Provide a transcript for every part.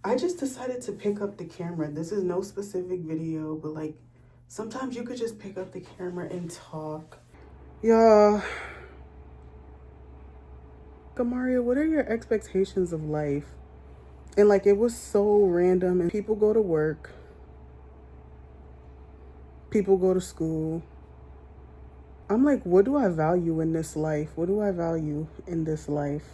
I just decided to pick up the camera. This is no specific video, but like sometimes you could just pick up the camera and talk. Y'all, Kamaria, what are your expectations of life? And like, it was so random, and people go to work, people go to school. I'm like, what do I value in this life? What do I value in this life?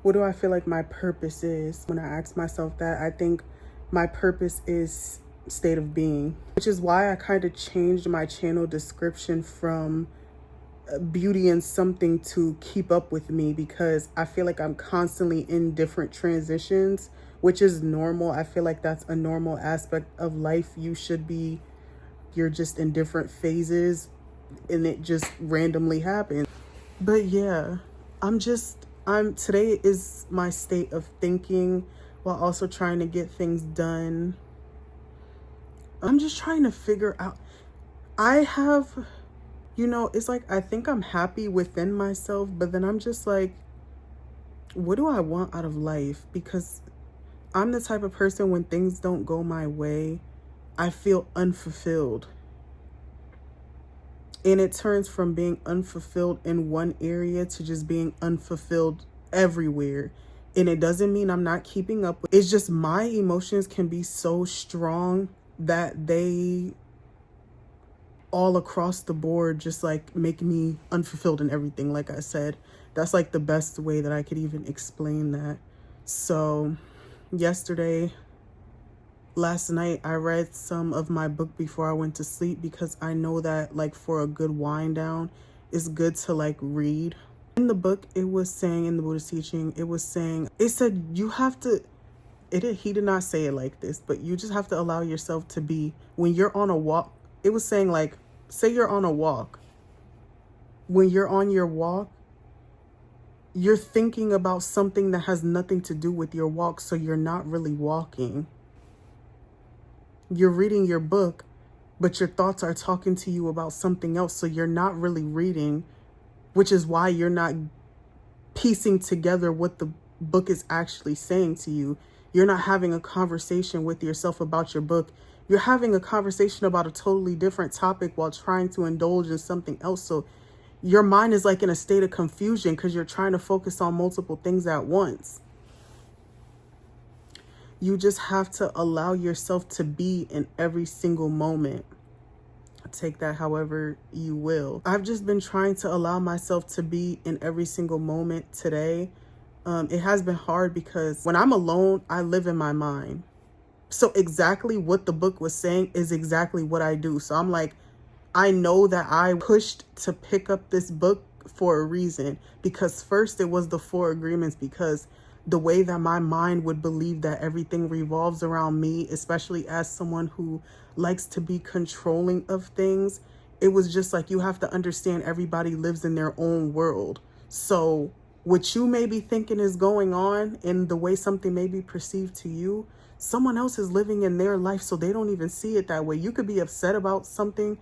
What do I feel like my purpose is? When I ask myself that, I think my purpose is state of being, which is why I kind of changed my channel description from beauty and something to keep up with me, because I feel like I'm constantly in different transitions, which is normal. I feel like that's a normal aspect of life. You're just in different phases and it just randomly happens. But yeah, today is my state of thinking while also trying to get things done. I'm just trying to figure out, it's like, I think I'm happy within myself, but then I'm just like, what do I want out of life? Because I'm the type of person, when things don't go my way, I feel unfulfilled. And it turns from being unfulfilled in one area to just being unfulfilled everywhere. And it doesn't mean I'm not keeping up. It's just my emotions can be so strong that they all across the board just like make me unfulfilled in everything. Like I said, that's like the best way that I could even explain that. So last night, I read some of my book before I went to sleep, because I know that like for a good wind down, it's good to like read. In the book, it was saying, in the Buddhist teaching, it said you have to, he did not say it like this, but you just have to allow yourself to be, when you're on a walk, it was saying like, say you're on a walk. When you're on your walk, you're thinking about something that has nothing to do with your walk, so you're not really walking. You're reading your book, but your thoughts are talking to you about something else, so you're not really reading, which is why you're not piecing together what the book is actually saying to you. You're not having a conversation with yourself about your book. You're having a conversation about a totally different topic while trying to indulge in something else. So your mind is like in a state of confusion because you're trying to focus on multiple things at once. You just have to allow yourself to be in every single moment. Take that however you will. I've just been trying to allow myself to be in every single moment today. It has been hard because when I'm alone, I live in my mind. So exactly what the book was saying is exactly what I do. So I'm like, I know that I pushed to pick up this book for a reason, because first it was the Four Agreements, because the way that my mind would believe that everything revolves around me, especially as someone who likes to be controlling of things, it was just like, you have to understand everybody lives in their own world. So what you may be thinking is going on and the way something may be perceived to you, someone else is living in their life, so they don't even see it that way. You could be upset about something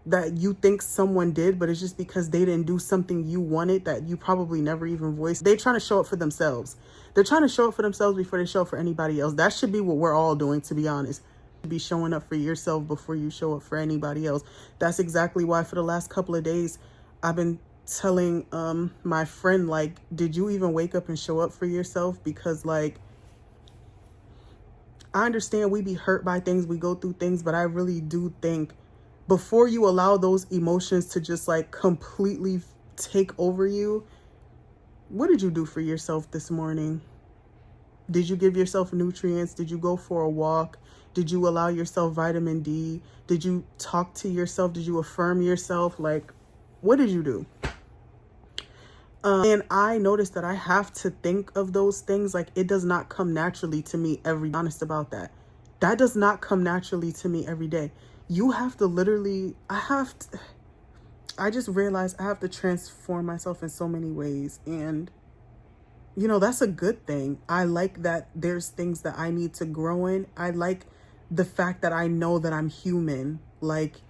that you think someone did, but it's just because they didn't do something you wanted that you probably never even voiced. They're trying to show up for themselves. They're trying to show up for themselves before they show up for anybody else. That should be what we're all doing, to be honest. Be showing up for yourself before you show up for anybody else. That's exactly why for the last couple of days, I've been telling my friend, like, did you even wake up and show up for yourself? Because like, I understand we be hurt by things, we go through things, but I really do think before you allow those emotions to just like completely take over you, what did you do for yourself this morning? Did you give yourself nutrients? Did you go for a walk? Did you allow yourself vitamin D? Did you talk to yourself? Did you affirm yourself? Like, what did you do? And I noticed that I have to think of those things. Like, it does not come naturally to me honest about that. That does not come naturally to me every day. You have to literally, I just realized I have to transform myself in so many ways. And, you know, that's a good thing. I like that there's things that I need to grow in. I like the fact that I know that I'm human. Like,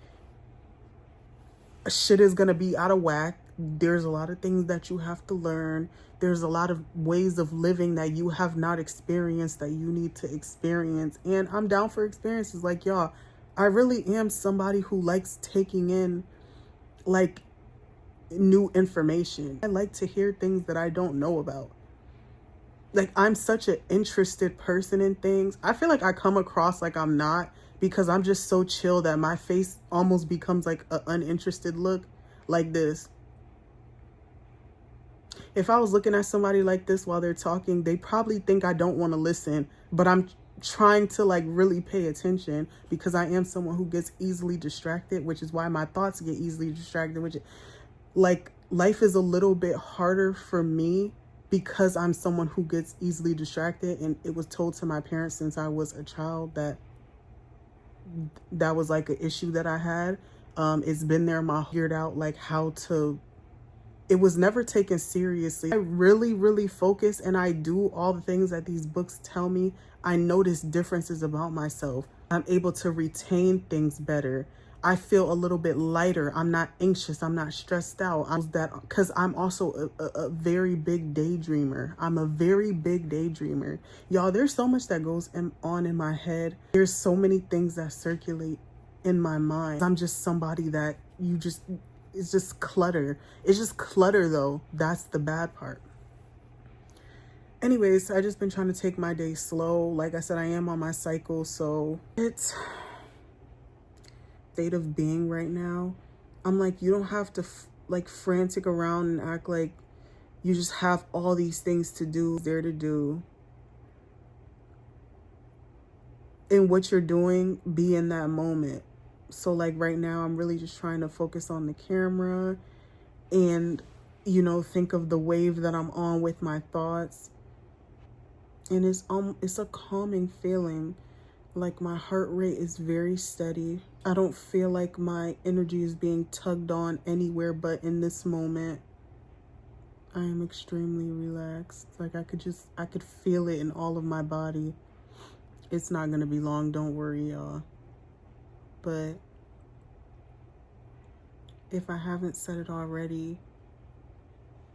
shit is going to be out of whack. there's a lot of things that you have to learn. There's a lot of ways of living that you have not experienced that you need to experience. And I'm down for experiences. Like, y'all, I really am somebody who likes taking in like new information. I like to hear things that I don't know about. Like, I'm such an interested person in things. I feel like I come across like I'm not, because I'm just so chill that my face almost becomes like an uninterested look, like this. If I was looking at somebody like this while they're talking, they probably think I don't want to listen, but I'm trying to like really pay attention, because I am someone who gets easily distracted, which is why my thoughts get easily distracted, which, like, life is a little bit harder for me because I'm someone who gets easily distracted. And it was told to my parents since I was a child that was like an issue that I had. It's been there my figured out like how to, it was never taken seriously. I really, really focus and I do all the things that these books tell me. I notice differences about myself. I'm able to retain things better. I feel a little bit lighter. I'm not anxious. I'm not stressed out. Because I'm also a very big daydreamer. I'm a very big daydreamer. Y'all, there's so much that goes on in my head. There's so many things that circulate in my mind. I'm just somebody that it's just clutter. It's just clutter though. That's the bad part. Anyways, I just been trying to take my day slow. Like I said, I am on my cycle, so it's state of being right now. I'm like, you don't have to like frantic around and act like you just have all these things to do, there to do. And what you're doing, be in that moment. So like right now, I'm really just trying to focus on the camera and, you know, think of the wave that I'm on with my thoughts. And it's a calming feeling. Like, my heart rate is very steady. I don't feel like my energy is being tugged on anywhere but in this moment. I am extremely relaxed. Like, I could feel it in all of my body. It's not gonna be long, don't worry, y'all. But if I haven't said it already,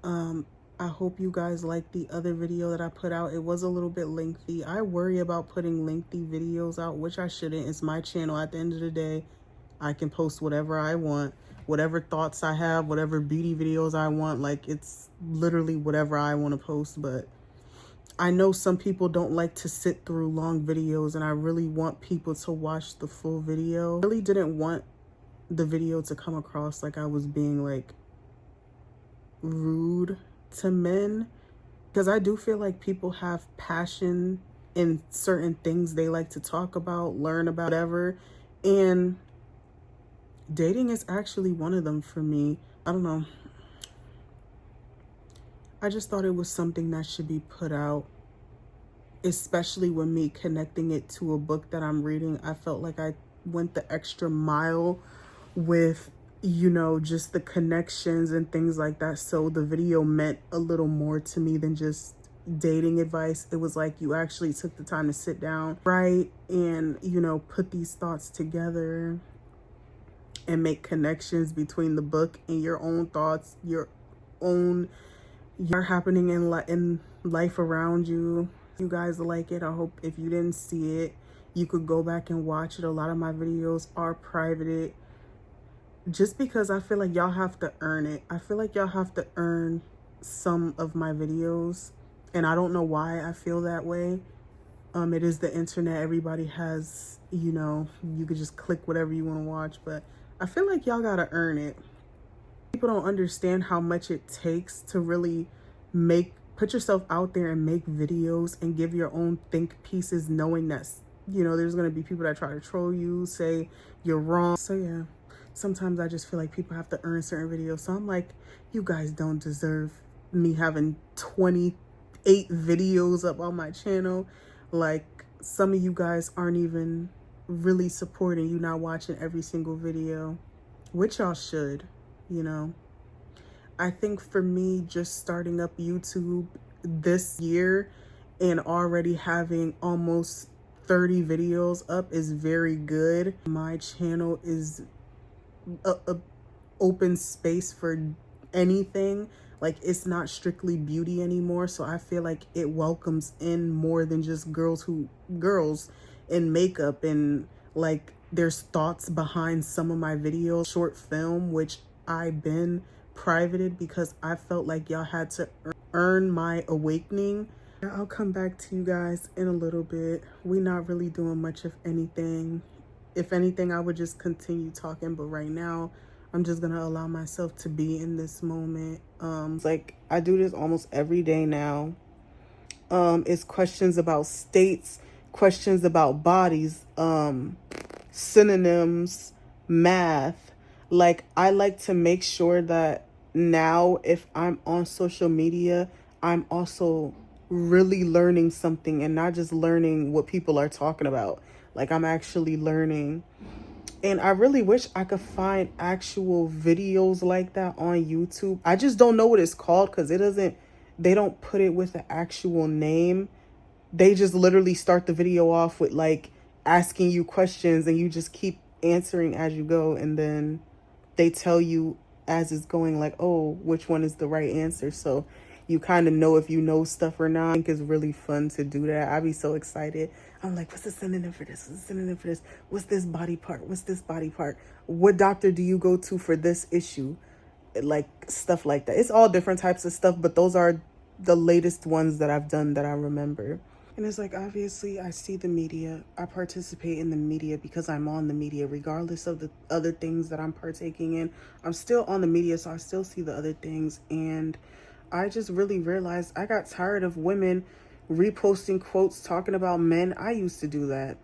I hope you guys like the other video that I put out. It was a little bit lengthy. I worry about putting lengthy videos out, which I shouldn't. It's my channel. At the end of the day, I can post whatever I want, whatever thoughts I have, whatever beauty videos I want. Like, it's literally whatever I want to post. But I know some people don't like to sit through long videos, and I really want people to watch the full video. I really didn't want the video to come across like I was being like rude to men, because I do feel like people have passion in certain things they like to talk about, learn about, whatever, and dating is actually one of them for me. I don't know, I just thought it was something that should be put out, especially with me connecting it to a book that I'm reading. I felt like I went the extra mile with, you know, just the connections and things like that. So the video meant a little more to me than just dating advice. It was like you actually took the time to sit down, write, and, you know, put these thoughts together and make connections between the book and your own thoughts, your happening in life around you. You guys like it. I hope if you didn't see it, you could go back and watch it. A lot of my videos are privated, just because I feel like y'all have to earn it. I feel like y'all have to earn some of my videos, and I don't know why I feel that way. It is the internet. Everybody has, you know, you could just click whatever you want to watch, but I feel like y'all gotta earn it. People don't understand how much it takes to really put yourself out there and make videos and give your own think pieces, knowing that, you know, there's gonna be people that try to troll you, say you're wrong. So yeah, sometimes I just feel like people have to earn certain videos. So I'm like, you guys don't deserve me having 28 videos up on my channel. Like, some of you guys aren't even really supporting. You not watching every single video, which y'all should, you know. I think for me, just starting up YouTube this year and already having almost 30 videos up is very good. My channel is a open space for anything. Like, it's not strictly beauty anymore. So I feel like it welcomes in more than just girls in makeup, and like there's thoughts behind some of my videos. Short film, which I've been privated because I felt like y'all had to earn my awakening. I'll come back to you guys in a little bit. We're not really doing much of anything. If anything, I would just continue talking, but right now I'm just gonna allow myself to be in this moment. It's like I do this almost every day now. It's questions about states, questions about bodies, synonyms, math. Like, I like to make sure that now if I'm on social media, I'm also really learning something and not just learning what people are talking about. Like, I'm actually learning. And I really wish I could find actual videos like that on YouTube. I just don't know what it's called because they don't put it with the actual name. They just literally start the video off with like asking you questions and you just keep answering as you go. And then they tell you as it's going like, oh, which one is the right answer. So you kind of know if you know stuff or not. I think it's really fun to do that. I'd be so excited. I'm like, what's the synonym for this? What's the synonym for this? What's this body part? What's this body part? What doctor do you go to for this issue? Like, stuff like that. It's all different types of stuff, but those are the latest ones that I've done that I remember. And it's like, obviously, I see the media. I participate in the media because I'm on the media, regardless of the other things that I'm partaking in. I'm still on the media, so I still see the other things. And I just really realized I got tired of women reposting quotes talking about men. I used to do that.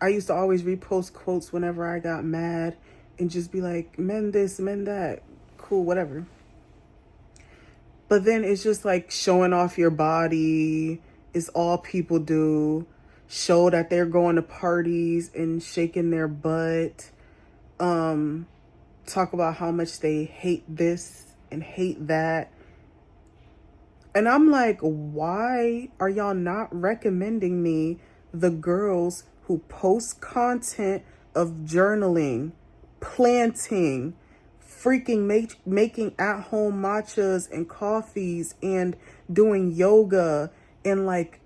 I used to always repost quotes whenever I got mad and just be like, men this, men that. Cool, whatever. But then it's just like showing off your body is all people do. Show that they're going to parties and shaking their butt. Talk about how much they hate this and hate that. And I'm like, why are y'all not recommending me the girls who post content of journaling, planting, freaking making at-home matchas and coffees and doing yoga and like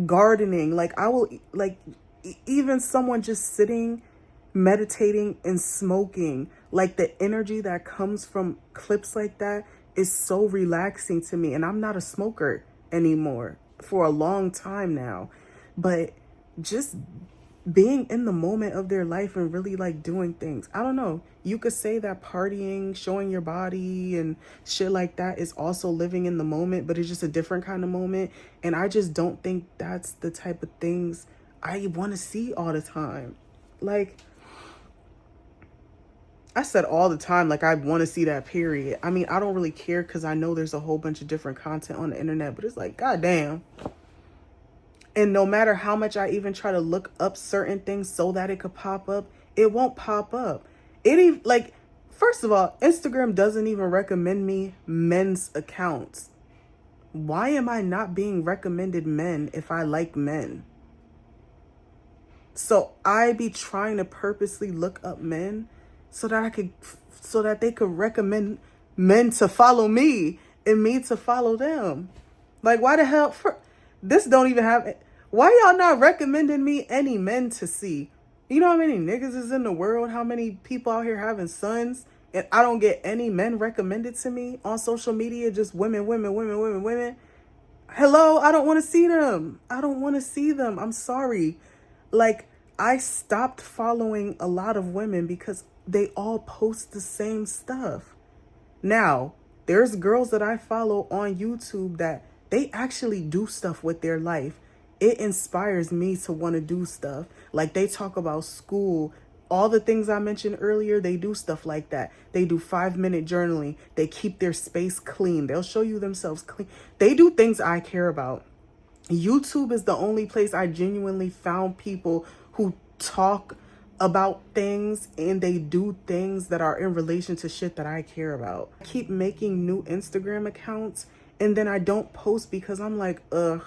gardening? Like, I will, like, even someone just sitting, meditating and smoking, like the energy that comes from clips like that is so relaxing to me. And I'm not a smoker anymore for a long time now, but just being in the moment of their life and really like doing things. I don't know. You could say that partying, showing your body and shit like that is also living in the moment, but it's just a different kind of moment. And I just don't think that's the type of things I want to see all the time. Like, I said all the time, like, I want to see that, period. I mean, I don't really care because I know there's a whole bunch of different content on the internet, but it's like, goddamn. And no matter how much I even try to look up certain things so that it could pop up, it won't pop up. It even, like, first of all, Instagram doesn't even recommend me men's accounts. Why am I not being recommended men if I like men? So I be trying to purposely look up men so that they could recommend men to follow me and me to follow them. Like, why the hell? This don't even have. Why y'all not recommending me any men to see? You know how many niggas is in the world? How many people out here having sons? And I don't get any men recommended to me on social media. Just women, women, women, women, women. Hello, I don't want to see them. I don't want to see them. I'm sorry. Like, I stopped following a lot of women because they all post the same stuff. Now, there's girls that I follow on YouTube that they actually do stuff with their life. It inspires me to want to do stuff. Like, they talk about school, all the things I mentioned earlier, they do stuff like that. They do 5-minute journaling. They keep their space clean. They'll show you themselves clean. They do things I care about. YouTube is the only place I genuinely found people who talk about things and they do things that are in relation to shit that I care about. I keep making new Instagram accounts and then I don't post because I'm like, ugh,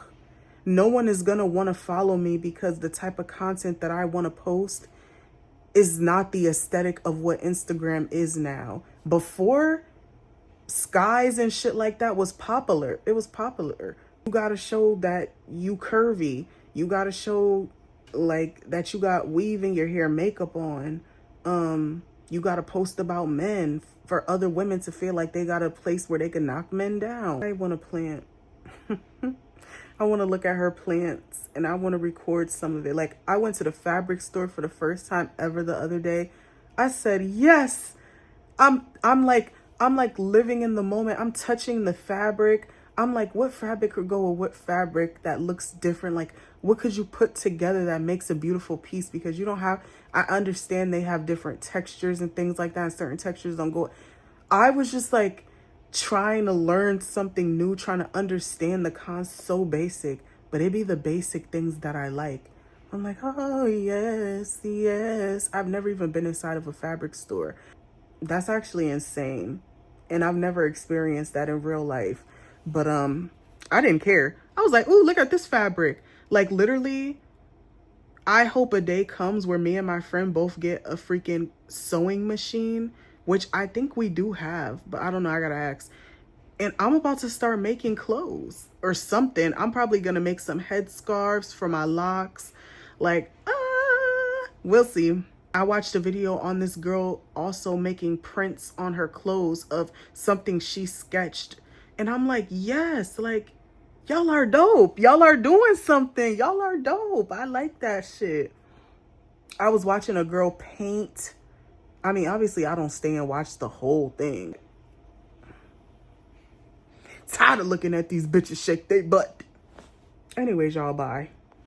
no one is gonna want to follow me because the type of content that I want to post is not the aesthetic of what Instagram is now. Before, skies and shit like that was popular. It was popular. You gotta show that you curvy. You gotta show like that you got weave in your hair, makeup on. You gotta post about men for other women to feel like they got a place where they can knock men down. I want to plant. I want to look at her plants and I want to record some of it. Like, I went to the fabric store for the first time ever the other day. I said, yes, I'm like living in the moment. I'm touching the fabric. I'm like, what fabric could go with what fabric that looks different? Like, what could you put together that makes a beautiful piece? Because you don't have, I understand they have different textures and things like that, and certain textures don't go. I was just like trying to learn something new, trying to understand the concept. So basic, but it be the basic things that I like. I'm like, oh yes, yes. I've never even been inside of a fabric store. That's actually insane. And I've never experienced that in real life. But I didn't care. I was like, ooh, look at this fabric. Like, literally, I hope a day comes where me and my friend both get a freaking sewing machine, which I think we do have, but I don't know, I gotta ask. And I'm about to start making clothes or something. I'm probably gonna make some headscarves for my locks. Like, we'll see. I watched a video on this girl also making prints on her clothes of something she sketched. And I'm like, yes, like, y'all are dope. Y'all are doing something. Y'all are dope. I like that shit. I was watching a girl paint. I mean, obviously, I don't stay and watch the whole thing. Tired of looking at these bitches shake their butt. Anyways, y'all, bye.